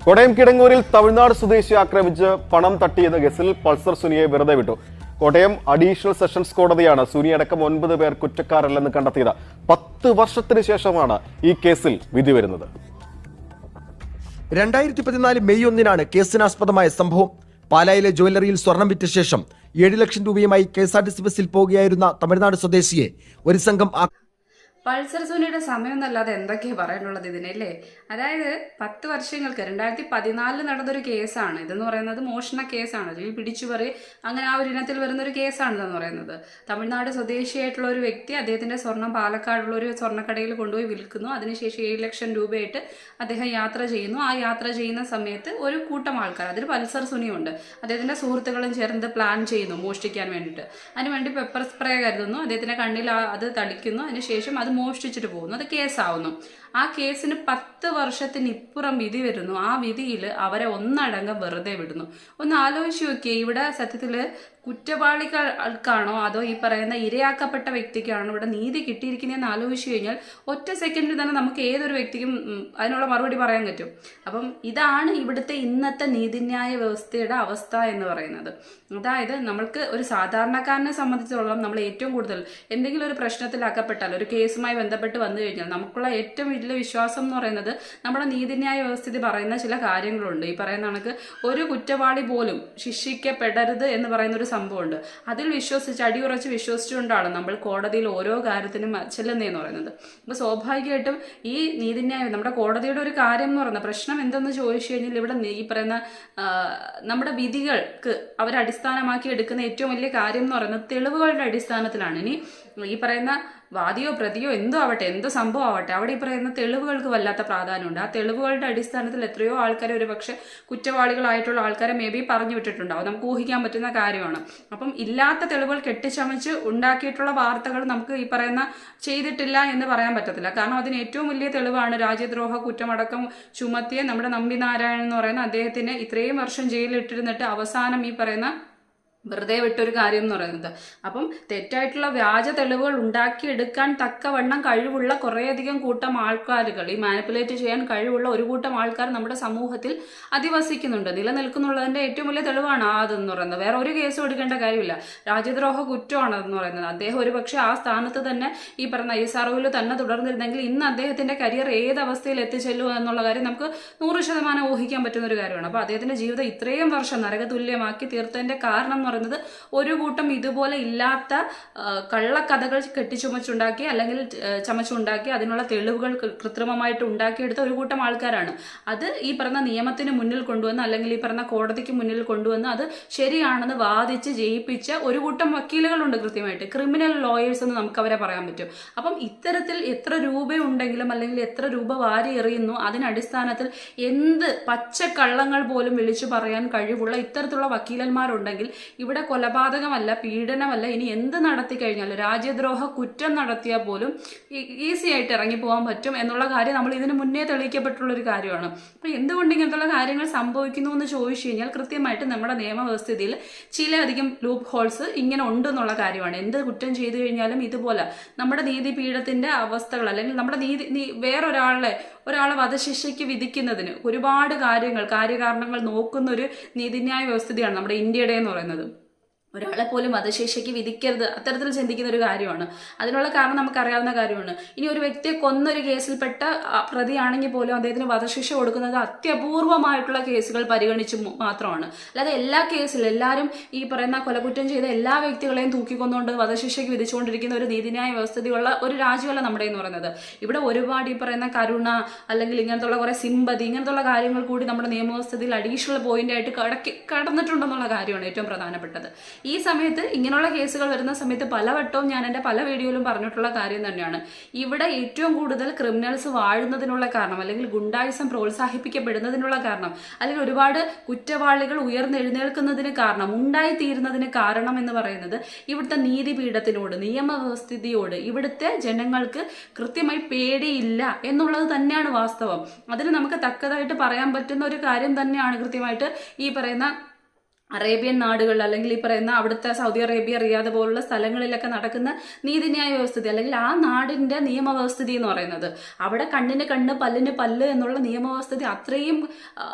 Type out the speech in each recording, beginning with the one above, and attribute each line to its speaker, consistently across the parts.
Speaker 1: കോട്ടയം കിടങ്ങൂരിൽ തമിഴ്നാട് സ്വദേശി ആക്രമിച്ച് പണം തട്ടിയെന്ന കേസിൽ പൾസർ സുനിയെ വെറുതെ വിട്ടു. കോട്ടയം അഡീഷണൽ സെഷൻസ് കോടതിയാണ് സുനി അടക്കം 9 പേർ കുറ്റക്കാരല്ലെന്ന് കണ്ടെത്തിയത്. 10 വർഷത്തിന് ശേഷമാണ് ഈ കേസിൽ വിധി വരുന്നത്.
Speaker 2: 2014 മെയ് 1 കേസിനാസ്പദമായ സംഭവം. പാലായിലെ ജ്വല്ലറിയിൽ സ്വർണം വിറ്റ ശേഷം 7 ലക്ഷം രൂപയുമായി KSRTC ബസ്സിൽ പോകുകയായിരുന്ന തമിഴ്നാട് സ്വദേശിയെ ഒരു സംഘം
Speaker 3: പൾസർ സുനിയുടെ സമയം എന്നല്ലാതെ എന്തൊക്കെയാ പറയാനുള്ളത് ഇതിനല്ലേ. അതായത് 10 വർഷങ്ങൾക്ക് 2014 നടന്നൊരു കേസാണ് ഇതെന്ന് പറയുന്നത്. മോഷണ കേസാണ്, അല്ലെങ്കിൽ പിടിച്ചുപറി അങ്ങനെ ആ ഒരു ഇനത്തിൽ വരുന്നൊരു കേസാണ് ഇതെന്ന് പറയുന്നത്. തമിഴ്നാട് സ്വദേശിയായിട്ടുള്ള ഒരു വ്യക്തി അദ്ദേഹത്തിന്റെ സ്വർണം പാലക്കാടുള്ള ഒരു സ്വർണ്ണക്കടയിൽ കൊണ്ടുപോയി വിൽക്കുന്നു. അതിനുശേഷം 7 ലക്ഷം രൂപയായിട്ട് അദ്ദേഹം യാത്ര ചെയ്യുന്നു. ആ യാത്ര ചെയ്യുന്ന സമയത്ത് ഒരു കൂട്ടം ആൾക്കാർ, അതിൽ പൾസർ സുനിയുണ്ട്, അദ്ദേഹത്തിന്റെ സുഹൃത്തുക്കളും ചേർന്ന് പ്ലാൻ ചെയ്യുന്നു മോഷ്ടിക്കാൻ വേണ്ടിയിട്ട്. അതിനുവേണ്ടി പെപ്പർ സ്പ്രേ കരുതുന്നു, അദ്ദേഹത്തിന്റെ കണ്ണിൽ അത് തളിക്കുന്നു. അതിനുശേഷം അത് മോഷ്ടിച്ചിട്ട് പോകുന്നു. അത് കേസാവുന്നു. ആ കേസിന് 10 വർഷത്തിനിപ്പുറം വിധി വരുന്നു. ആ വിധിയിൽ അവരെ ഒന്നടങ്കം വെറുതെ വിടുന്നു. ഒന്ന് ആലോചിച്ച് നോക്കിയേ, ഇവിടെ സത്യത്തില് കുറ്റവാളികൾക്കാണോ അതോ ഈ പറയുന്ന ഇരയാക്കപ്പെട്ട വ്യക്തിക്കാണോ ഇവിടെ നീതി കിട്ടിയിരിക്കുന്നതെന്ന് ആലോചിച്ച് കഴിഞ്ഞാൽ ഒറ്റ സെക്കൻഡിൽ തന്നെ നമുക്ക് ഏതൊരു വ്യക്തിക്കും അതിനുള്ള മറുപടി പറയാൻ പറ്റും. അപ്പം ഇതാണ് ഇവിടുത്തെ ഇന്നത്തെ നീതിന്യായ വ്യവസ്ഥയുടെ അവസ്ഥ എന്ന് പറയുന്നത്. അതായത് നമ്മൾക്ക് ഒരു സാധാരണക്കാരനെ സംബന്ധിച്ചിടത്തോളം നമ്മൾ ഏറ്റവും കൂടുതൽ എന്തെങ്കിലും ഒരു പ്രശ്നത്തിൽ അകപ്പെട്ടാൽ, ഒരു കേസുമായി ബന്ധപ്പെട്ട് വന്നു കഴിഞ്ഞാൽ നമുക്കുള്ള ഏറ്റവും വലിയ വിശ്വാസം എന്ന് പറയുന്നത് നമ്മുടെ നീതിന്യായ വ്യവസ്ഥിതി പറയുന്ന ചില കാര്യങ്ങളുണ്ട്. ഈ പറയുന്ന കണക്ക് ഒരു കുറ്റവാളി പോലും ശിക്ഷിക്കപ്പെടരുത് എന്ന് പറയുന്ന ഒരു സംഭവമുണ്ട്. അതിൽ വിശ്വസിച്ച് അടിയുറച്ച് വിശ്വസിച്ചുകൊണ്ടാണ് നമ്മൾ കോടതിയിൽ ഓരോ കാര്യത്തിനും ചെല്ലുന്നതെന്ന് പറയുന്നത്. അപ്പോൾ സ്വാഭാവികമായിട്ടും ഈ നീതിന്യായം നമ്മുടെ കോടതിയുടെ ഒരു കാര്യം എന്ന് പറയുന്നത്, പ്രശ്നം എന്തെന്ന് ചോദിച്ചു കഴിഞ്ഞാൽ ഇവിടെ ഈ പറയുന്ന നമ്മുടെ വിധികൾക്ക് അവർ അടിസ്ഥാനമാക്കി എടുക്കുന്ന ഏറ്റവും വലിയ കാര്യം എന്ന് പറയുന്നത് തെളിവുകളുടെ അടിസ്ഥാനത്തിലാണ്. ഇനി ഈ പറയുന്ന വാദിയോ പ്രതിയോ എന്തോ ആവട്ടെ, എന്തോ സംഭവം ആവട്ടെ, അവിടെ ഈ പറയുന്ന തെളിവുകൾക്ക് വല്ലാത്ത പ്രാധാന്യമുണ്ട്. ആ തെളിവുകളുടെ അടിസ്ഥാനത്തിൽ എത്രയോ ആൾക്കാരെ, ഒരു പക്ഷെ കുറ്റവാളികളായിട്ടുള്ള ആൾക്കാരെ മേ ബി പറഞ്ഞു വിട്ടിട്ടുണ്ടാവും. നമുക്ക് ഊഹിക്കാൻ പറ്റുന്ന കാര്യമാണ്. അപ്പം ഇല്ലാത്ത തെളിവുകൾ കെട്ടിച്ചമച്ച് ഉണ്ടാക്കിയിട്ടുള്ള വാർത്തകൾ നമുക്ക് ഈ പറയുന്ന ചെയ്തിട്ടില്ല എന്ന് പറയാൻ പറ്റത്തില്ല. കാരണം അതിന് ഏറ്റവും വലിയ തെളിവാണ് രാജ്യദ്രോഹ കുറ്റമടക്കം ചുമത്തിയ നമ്മുടെ നമ്പി നാരായണൻ എന്ന് പറയുന്ന അദ്ദേഹത്തിന് ഇത്രയും വർഷം ജയിലിലിട്ടിരുന്നിട്ട് അവസാനം ഈ പറയുന്ന വെറുതെ വിട്ടൊരു കാര്യം എന്ന് പറയുന്നത്. അപ്പം തെറ്റായിട്ടുള്ള വ്യാജ തെളിവുകൾ ഉണ്ടാക്കിയെടുക്കാൻ തക്കവണ്ണം കഴിവുള്ള കുറേയധികം കൂട്ടം ആൾക്കാരുകൾ, ഈ മാനിപ്പുലേറ്റ് ചെയ്യാൻ കഴിവുള്ള ഒരു കൂട്ടം ആൾക്കാർ നമ്മുടെ സമൂഹത്തിൽ അധിവസിക്കുന്നുണ്ട്, നിലനിൽക്കുന്നുള്ളതിന്റെ ഏറ്റവും വലിയ തെളിവാണ് അതെന്ന് പറയുന്നത്. വേറെ ഒരു കേസും എടുക്കേണ്ട കാര്യമില്ല. രാജ്യദ്രോഹ കുറ്റമാണ് അതെന്ന് പറയുന്നത്. അദ്ദേഹം ഒരു പക്ഷേ ആ സ്ഥാനത്ത് തന്നെ ഈ പറഞ്ഞ ISROയിൽ തന്നെ തുടർന്നിരുന്നെങ്കിൽ ഇന്ന് അദ്ദേഹത്തിന്റെ കരിയർ ഏത് അവസ്ഥയിൽ എത്തിച്ചെല്ലും എന്നുള്ള കാര്യം നമുക്ക് 100% ഊഹിക്കാൻ പറ്റുന്ന ഒരു കാര്യമാണ്. അപ്പൊ അദ്ദേഹത്തിന്റെ ജീവിതം ഇത്രയും വർഷം നരകതുല്യമാക്കി തീർത്തതിന്റെ കാരണം ഒരു കൂട്ടം ഇതുപോലെ ഇല്ലാത്ത കള്ളക്കഥകൾ കെട്ടിച്ചുമച്ചുണ്ടാക്കി അല്ലെങ്കിൽ ചമച്ചുണ്ടാക്കി അതിനുള്ള തെളിവുകൾ കൃത്രിമമായിട്ട് ഉണ്ടാക്കിയെടുത്ത ഒരു കൂട്ടം ആൾക്കാരാണ്. അത് ഈ പറഞ്ഞ നിയമത്തിന് മുന്നിൽ കൊണ്ടുവന്ന് അല്ലെങ്കിൽ ഈ പറഞ്ഞ കോടതിക്ക് മുന്നിൽ കൊണ്ടുവന്ന് അത് ശരിയാണെന്ന് വാദിച്ച് ജയിപ്പിച്ച ഒരു കൂട്ടം വക്കീലുകളുണ്ട്. കൃത്യമായിട്ട് ക്രിമിനൽ ലോയേഴ്സ് എന്ന് നമുക്ക് അവരെ പറയാൻ പറ്റും. അപ്പം ഇത്തരത്തിൽ എത്ര രൂപയുണ്ടെങ്കിലും അല്ലെങ്കിൽ എത്ര രൂപ വാരി എറിയുന്നു അതിനടിസ്ഥാനത്തിൽ എന്ത് പച്ചക്കള്ളങ്ങൾ പോലും വിളിച്ചു പറയാൻ കഴിവുള്ള ഇത്തരത്തിലുള്ള വക്കീലന്മാരുണ്ടെങ്കിൽ ഇവിടെ കൊലപാതകമല്ല, പീഡനമല്ല, ഇനി എന്ത് നടത്തി കഴിഞ്ഞാൽ രാജ്യദ്രോഹ കുറ്റം നടത്തിയാൽ പോലും ഈസി ആയിട്ട് ഇറങ്ങി പോകാൻ പറ്റും എന്നുള്ള കാര്യം നമ്മൾ ഇതിനു മുന്നേ തെളിയിക്കപ്പെട്ടുള്ള ഒരു കാര്യമാണ്. അപ്പൊ എന്തുകൊണ്ട് ഇങ്ങനത്തുള്ള കാര്യങ്ങൾ സംഭവിക്കുന്നു എന്ന് ചോദിച്ചു കഴിഞ്ഞാൽ കൃത്യമായിട്ട് നമ്മുടെ നിയമവ്യവസ്ഥിതിയിൽ ചിലധികം ലൂപ്പ് ഹോൾസ് ഇങ്ങനെ ഉണ്ടെന്നുള്ള കാര്യമാണ്. എന്ത് കുറ്റം ചെയ്തു കഴിഞ്ഞാലും ഇതുപോലെ നമ്മുടെ നീതിപീഠത്തിന്റെ അവസ്ഥകൾ അല്ലെങ്കിൽ നമ്മുടെ വേറൊരാളെ വധശിക്ഷയ്ക്ക് വിധിക്കുന്നതിന് ഒരുപാട് കാര്യകാരണങ്ങൾ നോക്കുന്ന ഒരു നീതിന്യായ വ്യവസ്ഥിതിയാണ് നമ്മുടെ ഇന്ത്യയുടെ എന്ന് പറയുന്നത്. ഒരാളെ പോലും വധശിക്ഷയ്ക്ക് വിധിക്കരുത്, അത്തരത്തിൽ ചിന്തിക്കുന്ന ഒരു കാര്യമാണ്. അതിനുള്ള കാരണം നമുക്കറിയാവുന്ന കാര്യമാണ്. ഇനി ഒരു വ്യക്തിയെ കൊന്നൊരു കേസിൽപ്പെട്ട പ്രതിയാണെങ്കിൽ പോലും അദ്ദേഹത്തിന് വധശിക്ഷ കൊടുക്കുന്നത് അത്യപൂർവമായിട്ടുള്ള കേസുകൾ പരിഗണിച്ച് മാത്രമാണ്. അല്ലാതെ എല്ലാ കേസിലും എല്ലാവരും ഈ പറയുന്ന കൊലകുറ്റം ചെയ്ത എല്ലാ വ്യക്തികളെയും തൂക്കിക്കൊന്നുകൊണ്ട് വധശിക്ഷയ്ക്ക് വിധിച്ചുകൊണ്ടിരിക്കുന്ന ഒരു നീതിന്യായ വ്യവസ്ഥിതിയുള്ള ഒരു രാജ്യമല്ല നമ്മുടെ എന്ന് പറയുന്നത്. ഇവിടെ ഒരുപാട് ഈ പറയുന്ന കരുണ അല്ലെങ്കിൽ ഇങ്ങനത്തുള്ള കുറെ സിമ്പതി ഇങ്ങനത്തുള്ള കാര്യങ്ങൾ കൂടി നമ്മുടെ നിയമവ്യവസ്ഥയിൽ അഡീഷണൽ പോയിന്റ് ആയിട്ട് കടന്നിട്ടുണ്ടെന്നുള്ള കാര്യമാണ് ഏറ്റവും പ്രധാനപ്പെട്ടത്. ഈ സമയത്ത് ഇങ്ങനെയുള്ള കേസുകൾ വരുന്ന സമയത്ത് പലവട്ടവും ഞാൻ എൻ്റെ പല വീഡിയോയിലും പറഞ്ഞിട്ടുള്ള കാര്യം തന്നെയാണ്. ഇവിടെ ഏറ്റവും കൂടുതൽ ക്രിമിനൽസ് വാഴുന്നതിനുള്ള കാരണം അല്ലെങ്കിൽ ഗുണ്ടായിസം പ്രോത്സാഹിപ്പിക്കപ്പെടുന്നതിനുള്ള കാരണം അല്ലെങ്കിൽ ഒരുപാട് കുറ്റവാളികൾ ഉയർന്നെഴുന്നേൽക്കുന്നതിന് കാരണം ഉണ്ടായിത്തീരുന്നതിന് കാരണം എന്ന് പറയുന്നത് ഇവിടുത്തെ നീതിപീഠത്തിനോട്, നിയമവ്യവസ്ഥിതിയോട് ഇവിടുത്തെ ജനങ്ങൾക്ക് കൃത്യമായി പേടിയില്ല എന്നുള്ളത് തന്നെയാണ് വാസ്തവം. അതിന് നമുക്ക് തക്കതായിട്ട് പറയാൻ പറ്റുന്ന ഒരു കാര്യം തന്നെയാണ് കൃത്യമായിട്ട് ഈ പറയുന്ന അറേബ്യൻ നാടുകളിൽ അല്ലെങ്കിൽ ഈ പറയുന്ന അവിടുത്തെ സൗദി അറേബ്യ, റിയാദ് പോലുള്ള സ്ഥലങ്ങളിലൊക്കെ നടക്കുന്ന നീതിന്യായ വ്യവസ്ഥിതി അല്ലെങ്കിൽ ആ നാടിൻ്റെ നിയമവ്യവസ്ഥിതി എന്ന് പറയുന്നത്, അവിടെ കണ്ണിന് കണ്ണ് പല്ലിന് പല്ല് എന്നുള്ള നിയമവ്യവസ്ഥിതി അത്രയും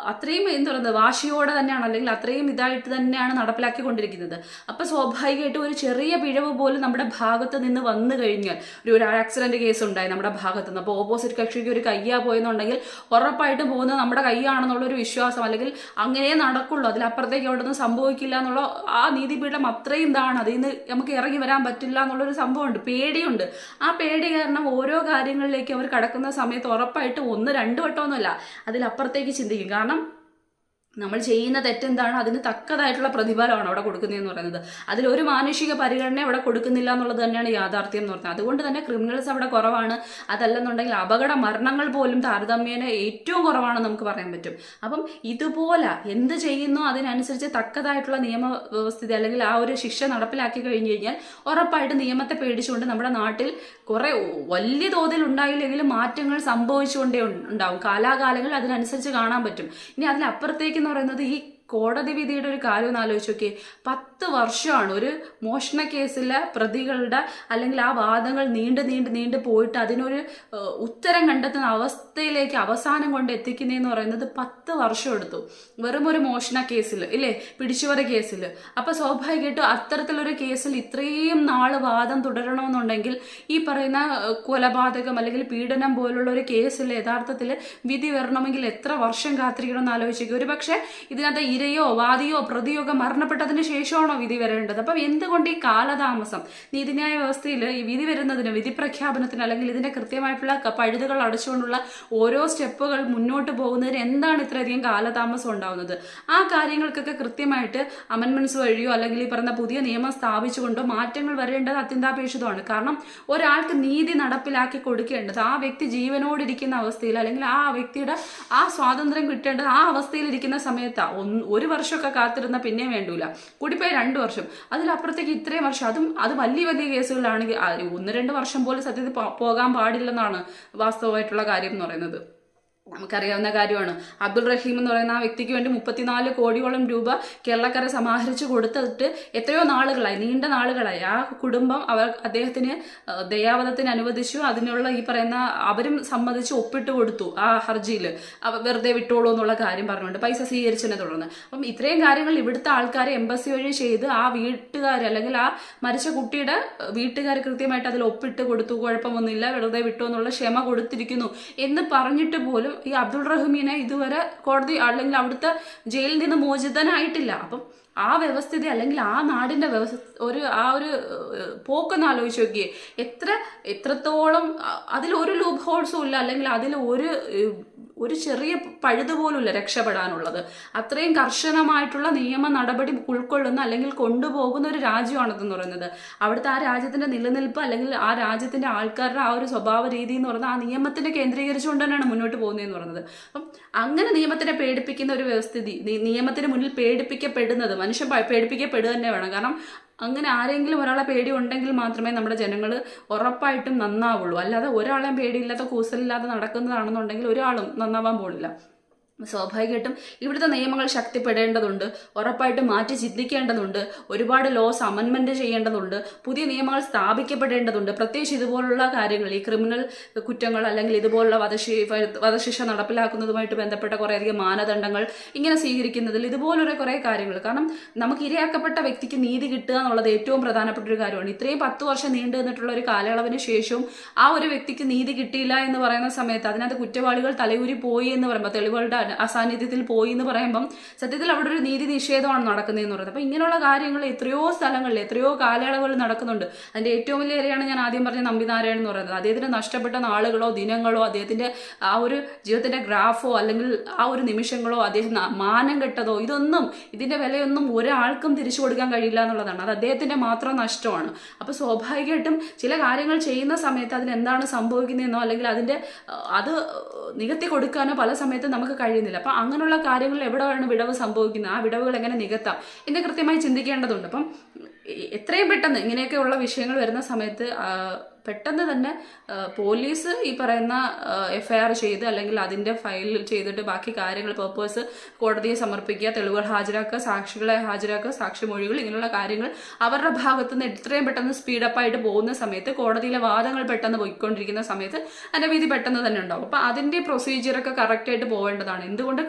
Speaker 3: എന്താ പറയുന്നത് വാശിയോടെ തന്നെയാണ് അല്ലെങ്കിൽ അത്രയും ഇതായിട്ട് തന്നെയാണ് നടപ്പിലാക്കിക്കൊണ്ടിരിക്കുന്നത്. അപ്പോൾ സ്വാഭാവികമായിട്ടും ഒരു ചെറിയ പിഴവ് പോലും നമ്മുടെ ഭാഗത്ത് നിന്ന് വന്നു കഴിഞ്ഞാൽ, ഒരു ആക്സിഡന്റ് കേസ് ഉണ്ടായി നമ്മുടെ ഭാഗത്ത് നിന്ന്, അപ്പോൾ ഓപ്പോസിറ്റ് കക്ഷിക്ക് ഒരു കയ്യാ പോയെന്നുണ്ടെങ്കിൽ ഉറപ്പായിട്ടും പോകുന്നത് നമ്മുടെ കയ്യാണെന്നുള്ളൊരു വിശ്വാസം, അല്ലെങ്കിൽ അങ്ങനെ നടക്കുള്ളൂ, അതിലപ്പുറത്തേക്ക് അവിടെ നിന്ന് സംഭവിക്കില്ല എന്നുള്ള ആ നീതിപീഠം അത്രയും ഇതാണ്, അതിൽ നിന്ന് നമുക്ക് ഇറങ്ങി വരാൻ പറ്റില്ല എന്നുള്ളൊരു സംഭവമുണ്ട്, പേടിയുണ്ട്. ആ പേടി കാരണം ഓരോ കാര്യങ്ങളിലേക്ക് അവർ കടക്കുന്ന സമയത്ത് ഉറപ്പായിട്ട് 1-2 വട്ടമൊന്നുമല്ല, അതിലപ്പുറത്തേക്ക് ചിന്തിക്കും. കാരണം നമ്മൾ ചെയ്യുന്ന തെറ്റെന്താണ് അതിന് തക്കതായിട്ടുള്ള പ്രതിഫലമാണ് അവിടെ കൊടുക്കുന്നതെന്ന് പറയുന്നത്. അതിലൊരു മാനുഷിക പരിഗണന അവിടെ കൊടുക്കുന്നില്ല എന്നുള്ളത് തന്നെയാണ് യാഥാർത്ഥ്യം എന്ന് പറയുന്നത്. അതുകൊണ്ട് തന്നെ ക്രിമിനൽസ് അവിടെ കുറവാണ്. അതല്ലെന്നുണ്ടെങ്കിൽ അപകട മരണങ്ങൾ പോലും താരതമ്യേന ഏറ്റവും കുറവാണെന്ന് നമുക്ക് പറയാൻ പറ്റും. അപ്പം ഇതുപോലെ എന്ത് ചെയ്യുന്നോ അതിനനുസരിച്ച് തക്കതായിട്ടുള്ള നിയമവ്യവസ്ഥിതി അല്ലെങ്കിൽ ആ ഒരു ശിക്ഷ നടപ്പിലാക്കി കഴിഞ്ഞു കഴിഞ്ഞാൽ ഉറപ്പായിട്ട് നിയമത്തെ പേടിച്ചുകൊണ്ട് നമ്മുടെ നാട്ടിൽ കുറെ വലിയ തോതിൽ ഉണ്ടായില്ലെങ്കിലും മാറ്റങ്ങൾ സംഭവിച്ചുകൊണ്ടേ ഉണ്ടാവും. കാലാകാലങ്ങൾ അതിനനുസരിച്ച് കാണാൻ പറ്റും. ഇനി അതിലപ്പുറത്തേക്ക് എന്ന് പറയുന്നത് ഈ കോടതി വിധിയുടെ ഒരു കാര്യം ഒന്ന് ആലോചിച്ച് നോക്കിയേ. 10 വർഷമാണ് ഒരു മോഷണ കേസിലെ പ്രതികളുടെ അല്ലെങ്കിൽ ആ വാദങ്ങൾ നീണ്ടു പോയിട്ട് അതിനൊരു ഉത്തരം കണ്ടെത്തുന്ന അവസ്ഥയിലേക്ക് അവസാനം കൊണ്ട് എത്തിക്കുന്നതെന്ന് പറയുന്നത് 10 വർഷം എടുത്തു, വെറും ഒരു മോഷണ കേസിൽ ഇല്ലേ, പിടിച്ചുപറി കേസിൽ. അപ്പൊ സ്വാഭാവികമായിട്ടും അത്തരത്തിലൊരു കേസിൽ ഇത്രയും നാള് വാദം തുടരണമെന്നുണ്ടെങ്കിൽ ഈ പറയുന്ന കൊലപാതകം അല്ലെങ്കിൽ പീഡനം പോലുള്ള ഒരു കേസിൽ യഥാർത്ഥത്തിൽ വിധി വരണമെങ്കിൽ എത്ര വർഷം കാത്തിരിക്കണം എന്ന് ആലോചിക്കുക. ഒരു പക്ഷേ ഇതിനകത്ത് ഇരയോ വാദിയോ പ്രതിയോ ഒക്കെ മരണപ്പെട്ടതിന് ശേഷമാണോ വിധി വരേണ്ടത്? അപ്പം എന്തുകൊണ്ട് ഈ കാലതാമസം? നീതിന്യായ വ്യവസ്ഥയിൽ ഈ വിധി വരുന്നതിന്, വിധി പ്രഖ്യാപനത്തിന് അല്ലെങ്കിൽ ഇതിന്റെ കൃത്യമായിട്ടുള്ള പഴുതുകൾ അടച്ചുകൊണ്ടുള്ള ഓരോ സ്റ്റെപ്പുകൾ മുന്നോട്ട് പോകുന്നതിന് എന്താണ് ഇത്രയധികം കാലതാമസം ഉണ്ടാവുന്നത്? ആ കാര്യങ്ങൾക്കൊക്കെ കൃത്യമായിട്ട് അമെൻമെന്റ്സ് വഴിയോ അല്ലെങ്കിൽ ഈ പറഞ്ഞ പുതിയ നിയമം സ്ഥാപിച്ചുകൊണ്ടോ മാറ്റങ്ങൾ വരേണ്ടത് അത്യന്താപേക്ഷിതമാണ്. കാരണം ഒരാൾക്ക് നീതി നടപ്പിലാക്കി കൊടുക്കേണ്ടത് ആ വ്യക്തി ജീവനോടിരിക്കുന്ന അവസ്ഥയിൽ അല്ലെങ്കിൽ ആ വ്യക്തിയുടെ ആ സ്വാതന്ത്ര്യം കിട്ടേണ്ടത് ആ അവസ്ഥയിലിരിക്കുന്ന സമയത്താണ്. 1 വർഷമൊക്കെ കാത്തിരുന്ന പിന്നെ വേണ്ടൂല, കൂടിപ്പോയി 2 വർഷം, അതിലപ്പുറത്തേക്ക് ഇത്രയും വർഷം, അത് വലിയ കേസുകളിലാണെങ്കിൽ 1-2 വർഷം പോലും സത്യത്തിൽ പോകാൻ പാടില്ലെന്നാണ് വാസ്തവമായിട്ടുള്ള കാര്യം എന്ന് പറയുന്നത്. നമുക്കറിയാവുന്ന കാര്യമാണ്. അബ്ദുൾ റഹീം എന്ന് പറയുന്ന ആ വ്യക്തിക്ക് വേണ്ടി 34 കോടിയോളം രൂപ കേരളക്കര സമാഹരിച്ചു കൊടുത്തിട്ട് എത്രയോ നാളുകളായി, നീണ്ട നാളുകളായി ആ കുടുംബം അദ്ദേഹത്തിന് ദയാവധത്തിന് അനുവദിച്ചു. അതിനുള്ള ഈ പറയുന്ന അവരും സമ്മതിച്ച് ഒപ്പിട്ട് കൊടുത്തു ആ ഹർജിയിൽ, വെറുതെ വിട്ടോളൂ എന്നുള്ള കാര്യം പറഞ്ഞുകൊണ്ട് പൈസ സ്വീകരിച്ചതിനെ തുടർന്ന്. അപ്പം ഇത്രയും കാര്യങ്ങൾ ഇവിടുത്തെ ആൾക്കാരെ എംബസി വഴി ചെയ്ത് ആ വീട്ടുകാർ അല്ലെങ്കിൽ ആ മരിച്ച കുട്ടിയുടെ വീട്ടുകാർ കൃത്യമായിട്ട് അതിൽ ഒപ്പിട്ട് കൊടുത്തു, കുഴപ്പമൊന്നുമില്ല, വെറുതെ വിട്ടു എന്നുള്ള ക്ഷമ കൊടുത്തിരിക്കുന്നു എന്ന് പറഞ്ഞിട്ട് പോലും ഈ അബ്ദുൾ റഹീമിനെ ഇതുവരെ കോടതി അല്ലെങ്കിൽ അവിടുത്തെ ജയിലിൽ നിന്ന് മോചിതനായിട്ടില്ല. അപ്പം ആ വ്യവസ്ഥിതി അല്ലെങ്കിൽ ആ നാടിന്റെ ആ ഒരു പോക്കെന്ന് ആലോചിച്ച് നോക്കിയേ. എത്രത്തോളം അതിലൊരു ലൂപ്പ് ഹോൾസും ഇല്ല അല്ലെങ്കിൽ അതിൽ ഒരു ചെറിയ പഴുതുപോലുമില്ല രക്ഷപ്പെടാനുള്ളത്. അത്രയും കർശനമായിട്ടുള്ള നിയമ നടപടി ഉൾക്കൊള്ളുന്ന അല്ലെങ്കിൽ കൊണ്ടുപോകുന്ന ഒരു രാജ്യമാണിതെന്ന് പറയുന്നത്. അവിടുത്തെ ആ രാജ്യത്തിന്റെ നിലനിൽപ്പ് അല്ലെങ്കിൽ ആ രാജ്യത്തിന്റെ ആൾക്കാരുടെ ആ ഒരു സ്വഭാവ രീതി എന്ന് പറയുന്നത് ആ നിയമത്തിനെ കേന്ദ്രീകരിച്ചുകൊണ്ട് തന്നെയാണ് മുന്നോട്ട് പോകുന്നതെന്ന് പറയുന്നത്. അപ്പം അങ്ങനെ നിയമത്തിനെ പേടിപ്പിക്കുന്ന ഒരു വ്യവസ്ഥിതി, നിയമത്തിന് മുന്നിൽ പേടിപ്പിക്കപ്പെടുന്നത്, മനുഷ്യൻ പേടിപ്പിക്കപ്പെടുക തന്നെ വേണം. കാരണം അങ്ങനെ ആരെങ്കിലും ഒരാളെ പേടി ഉണ്ടെങ്കിൽ മാത്രമേ നമ്മുടെ ജനങ്ങൾ ഉറപ്പായിട്ടും നന്നാവുള്ളൂ. അല്ലാതെ ഒരാളെയും പേടിയില്ലാത്ത കൂസലില്ലാതെ നടക്കുന്നതാണെന്നുണ്ടെങ്കിൽ ഒരാളും നന്നാവാൻ പോണില്ല. സ്വാഭാവികമായിട്ടും ഇവിടുത്തെ നിയമങ്ങൾ ശക്തിപ്പെടേണ്ടതുണ്ട്, ഉറപ്പായിട്ടും മാറ്റി ചിന്തിക്കേണ്ടതുണ്ട്, ഒരുപാട് ലോസ് അമെൻമെന്റ് ചെയ്യേണ്ടതുണ്ട്, പുതിയ നിയമങ്ങൾ സ്ഥാപിക്കപ്പെടേണ്ടതുണ്ട്. പ്രത്യേകിച്ച് ഇതുപോലുള്ള കാര്യങ്ങൾ, ഈ ക്രിമിനൽ കുറ്റങ്ങൾ അല്ലെങ്കിൽ ഇതുപോലുള്ള വധശിക്ഷ നടപ്പിലാക്കുന്നതുമായിട്ട് ബന്ധപ്പെട്ട കുറേയധികം മാനദണ്ഡങ്ങൾ ഇങ്ങനെ സ്വീകരിക്കുന്നതിൽ ഇതുപോലുള്ള കുറേ കാര്യങ്ങൾ. കാരണം നമുക്ക് ഇരയാക്കപ്പെട്ട വ്യക്തിക്ക് നീതി കിട്ടുക എന്നുള്ളത് ഏറ്റവും പ്രധാനപ്പെട്ട ഒരു കാര്യമാണ്. ഇത്രയും 10 വർഷം നീണ്ടു നിന്നിട്ടുള്ള ഒരു കാലയളവിന് ശേഷവും ആ ഒരു വ്യക്തിക്ക് നീതി കിട്ടിയില്ല എന്ന് പറയുന്ന സമയത്ത് അതിനകത്ത് കുറ്റവാളികൾ തലയൂരി പോയി എന്ന് പറയുമ്പോൾ, തെളിവുകളുടെ അസാന്നിധ്യത്തിൽ പോയി എന്ന് പറയുമ്പം സത്യത്തിൽ അവിടെ ഒരു നീതി നിഷേധമാണ് നടക്കുന്നതെന്ന് പറയുന്നത്. അപ്പൊ ഇങ്ങനെയുള്ള കാര്യങ്ങൾ എത്രയോ സ്ഥലങ്ങളിൽ എത്രയോ കാലയളവുകളിൽ നടക്കുന്നുണ്ട്. അതിന്റെ ഏറ്റവും വലിയ ഏരിയയാണ് ഞാൻ ആദ്യം പറഞ്ഞ നമ്പിനാരായണൻ എന്ന് പറയുന്നത്. അദ്ദേഹത്തിന് നഷ്ടപ്പെട്ട നാളുകളോ ദിനങ്ങളോ അദ്ദേഹത്തിന്റെ ആ ഒരു ജീവിതത്തിന്റെ ഗ്രാഫോ അല്ലെങ്കിൽ ആ ഒരു നിമിഷങ്ങളോ അദ്ദേഹം മാനം കെട്ടതോ ഇതിന്റെ വിലയൊന്നും ഒരാൾക്കും തിരിച്ചു കൊടുക്കാൻ കഴിയില്ല എന്നുള്ളതാണ്. അത് അദ്ദേഹത്തിന്റെ മാത്രം നഷ്ടമാണ്. അപ്പൊ സ്വാഭാവികമായിട്ടും ചില കാര്യങ്ങൾ ചെയ്യുന്ന സമയത്ത് അതിന് എന്താണ് സംഭവിക്കുന്നതെന്നോ അല്ലെങ്കിൽ അത് നികത്തി കൊടുക്കാനോ പല സമയത്തും നമുക്ക് കഴിയുന്നില്ല. അപ്പൊ അങ്ങനെയുള്ള കാര്യങ്ങളിൽ എവിടെയാണ് വിടവ് സംഭവിക്കുന്നത്, ആ വിടവുകൾ എങ്ങനെ നികത്താം എന്ന് കൃത്യമായി ചിന്തിക്കേണ്ടതുണ്ട്. അപ്പം എത്രയും പെട്ടെന്ന് ഇങ്ങനെയൊക്കെയുള്ള വിഷയങ്ങൾ വരുന്ന സമയത്ത് പെട്ടെന്ന് തന്നെ പോലീസ് ഈ പറയുന്ന FIR ചെയ്ത് അല്ലെങ്കിൽ അതിൻ്റെ ഫയൽ ചെയ്തിട്ട് ബാക്കി കാര്യങ്ങൾ പേപ്പേഴ്സ് കോടതിയെ സമർപ്പിക്കുക, തെളിവുകൾ ഹാജരാക്കുക, സാക്ഷികളെ ഹാജരാക്കുക, സാക്ഷിമൊഴികൾ, ഇങ്ങനെയുള്ള കാര്യങ്ങൾ അവരുടെ ഭാഗത്തുനിന്ന് എത്രയും പെട്ടെന്ന് സ്പീഡപ്പായിട്ട് പോകുന്ന സമയത്ത് കോടതിയിലെ വാദങ്ങൾ പെട്ടെന്ന് പോയിക്കൊണ്ടിരിക്കുന്ന സമയത്ത് അതിൻ്റെ വിധി പെട്ടെന്ന് തന്നെ ഉണ്ടാവും. അപ്പോൾ അതിൻ്റെ പ്രൊസീജിയറൊക്കെ കറക്റ്റായിട്ട് പോവേണ്ടതാണ്. എന്തുകൊണ്ട്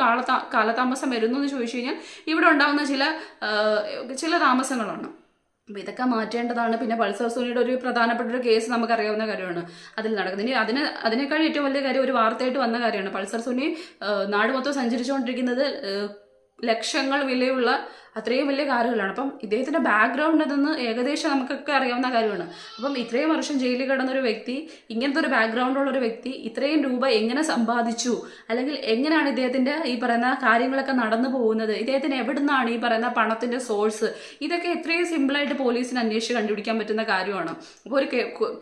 Speaker 3: കാലതാമസം വരുന്നു എന്ന് ചോദിച്ചു കഴിഞ്ഞാൽ ഇവിടെ ഉണ്ടാകുന്ന ചില താമസങ്ങളാണ്. അപ്പോൾ ഇതൊക്കെ മാറ്റേണ്ടതാണ്. പിന്നെ പൾസർ സുനിയുടെ ഒരു പ്രധാനപ്പെട്ട ഒരു കേസ് നമുക്കറിയാവുന്ന കാര്യമാണ് അതിൽ നടക്കുന്നത്. ഇനി അതിനേക്കാൾ ഏറ്റവും വലിയ കാര്യം ഒരു വാർത്തയായിട്ട് വന്ന കാര്യമാണ്. പൾസർ സുനി നാട് മൊത്തം സഞ്ചരിച്ചുകൊണ്ടിരിക്കുന്നത് ലക്ഷങ്ങൾ വിലയുള്ള അത്രയും വലിയ കാറുകളാണ്. അപ്പം ഇദ്ദേഹത്തിൻ്റെ ബാക്ക്ഗ്രൗണ്ട് അതെന്ന് ഏകദേശം നമുക്കൊക്കെ അറിയാവുന്ന കാര്യമാണ്. അപ്പം ഇത്രയും വർഷം ജയിലിൽ കിടന്നൊരു വ്യക്തി, ഇങ്ങനത്തെ ഒരു ബാക്ക്ഗ്രൗണ്ടുള്ളൊരു വ്യക്തി ഇത്രയും രൂപ എങ്ങനെ സമ്പാദിച്ചു, അല്ലെങ്കിൽ എങ്ങനെയാണ് ഇദ്ദേഹത്തിൻ്റെ ഈ പറയുന്ന കാര്യങ്ങളൊക്കെ നടന്നു പോകുന്നത്, ഇദ്ദേഹത്തിന് എവിടെ നിന്നാണ് ഈ പറയുന്ന പണത്തിൻ്റെ സോഴ്സ്, ഇതൊക്കെ എത്രയും സിമ്പിളായിട്ട് പോലീസിന് അന്വേഷിച്ച് കണ്ടുപിടിക്കാൻ പറ്റുന്ന കാര്യമാണ്. അപ്പോൾ ഒരു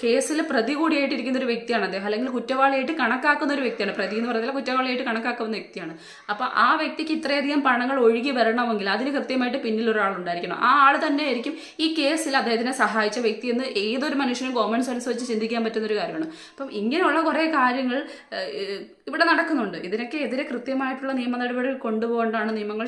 Speaker 3: കേസിൽ പ്രതി കൂടിയായിട്ടിരിക്കുന്ന ഒരു വ്യക്തിയാണ് അദ്ദേഹം, അല്ലെങ്കിൽ കുറ്റവാളിയായിട്ട് കണക്കാക്കുന്ന ഒരു വ്യക്തിയാണ്. പ്രതി എന്ന് പറയുന്നത് കുറ്റവാളിയായിട്ട് കണക്കാക്കുന്ന വ്യക്തിയാണ്. അപ്പോൾ ആ വ്യക്തിക്ക് ഇത്രയധികം പണങ്ങൾ ഒഴുകി വരണമെങ്കിൽ അതിന് കൃത്യമായിട്ട് പിന്നിൽ ഒരാളുണ്ടായിരിക്കണം. ആ ആൾ തന്നെ ആയിരിക്കും ഈ കേസിൽ അദ്ദേഹത്തിനെ സഹായിച്ച വ്യക്തി എന്ന് ഏതൊരു മനുഷ്യനും കോമൺ സെൻസ് വെച്ച് ചിന്തിക്കാൻ പറ്റുന്ന ഒരു കാര്യമാണ്. അപ്പം ഇങ്ങനെയുള്ള കുറേ കാര്യങ്ങൾ ഇവിടെ നടക്കുന്നുണ്ട്. ഇതിനൊക്കെ എതിരെ കൃത്യമായിട്ടുള്ള നിയമ നടപടികൾ കൊണ്ടുപോകേണ്ടതാണ്. നിയമങ്ങൾ